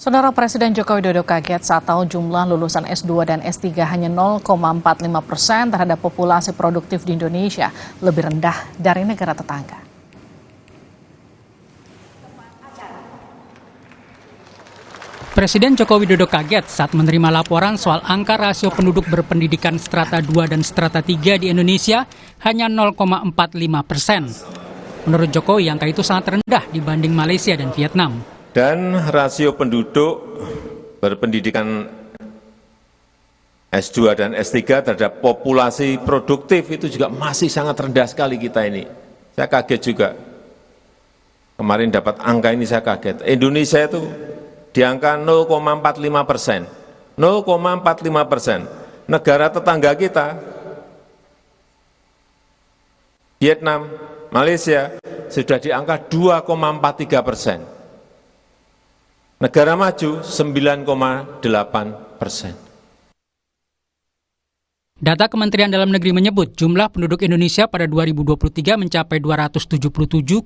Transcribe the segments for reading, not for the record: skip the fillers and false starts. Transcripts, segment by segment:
Saudara Presiden Joko Widodo kaget saat tahu jumlah lulusan S2 dan S3 hanya 0,45% terhadap populasi produktif di Indonesia, lebih rendah dari negara tetangga. Presiden Joko Widodo kaget saat menerima laporan soal angka rasio penduduk berpendidikan strata 2 dan strata 3 di Indonesia hanya 0,45%. Menurut Jokowi, angka itu sangat rendah dibanding Malaysia dan Vietnam. Dan rasio penduduk berpendidikan S2 dan S3 terhadap populasi produktif itu juga masih sangat rendah sekali kita ini. Saya kaget juga. Kemarin dapat angka ini saya kaget. Indonesia itu di angka 0,45%. 0,45%. Negara tetangga kita, Vietnam, Malaysia, sudah di angka 2,43%. Negara maju 9,8%. Data Kementerian Dalam Negeri menyebut jumlah penduduk Indonesia pada 2023 mencapai 277,75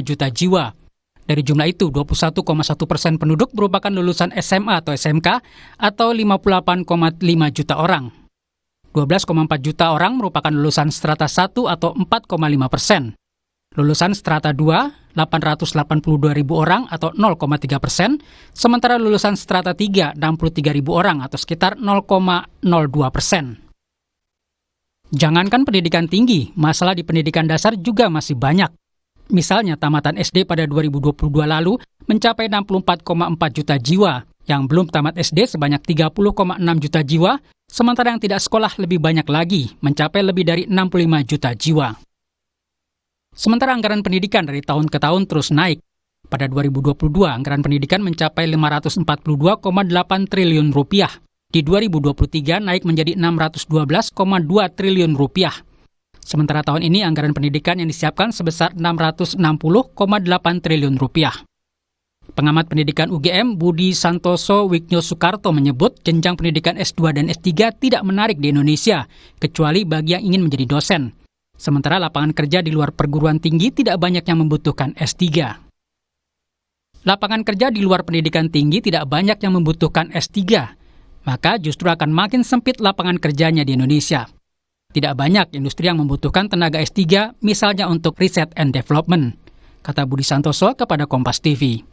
juta jiwa. Dari jumlah itu, 21,1% penduduk merupakan lulusan SMA atau SMK atau 58,5 juta orang. 12,4 juta orang merupakan lulusan strata 1 atau 4,5%. Lulusan strata 2, 882 ribu orang atau 0,3%, sementara lulusan strata 3, 63 ribu orang atau sekitar 0,02%. Jangankan pendidikan tinggi, masalah di pendidikan dasar juga masih banyak. Misalnya tamatan SD pada 2022 lalu mencapai 64,4 juta jiwa, yang belum tamat SD sebanyak 30,6 juta jiwa, sementara yang tidak sekolah lebih banyak lagi, mencapai lebih dari 65 juta jiwa. Sementara anggaran pendidikan dari tahun ke tahun terus naik. Pada 2022, anggaran pendidikan mencapai 542,8 triliun rupiah. Di 2023 naik menjadi 612,2 triliun rupiah. Sementara tahun ini anggaran pendidikan yang disiapkan sebesar 660,8 triliun rupiah. Pengamat pendidikan UGM Budi Santoso Wiknyo Soekarto menyebut jenjang pendidikan S2 dan S3 tidak menarik di Indonesia, kecuali bagi yang ingin menjadi dosen. Sementara lapangan kerja di luar perguruan tinggi tidak banyak yang membutuhkan S3. Lapangan kerja di luar pendidikan tinggi tidak banyak yang membutuhkan S3, maka justru akan makin sempit lapangan kerjanya di Indonesia. Tidak banyak industri yang membutuhkan tenaga S3, misalnya untuk riset and development, kata Budi Santoso kepada Kompas TV.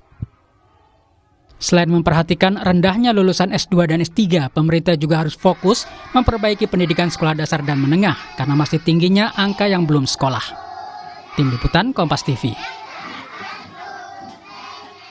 Selain memperhatikan rendahnya lulusan S2 dan S3, pemerintah juga harus fokus memperbaiki pendidikan sekolah dasar dan menengah karena masih tingginya angka yang belum sekolah. Tim Liputan Kompas TV.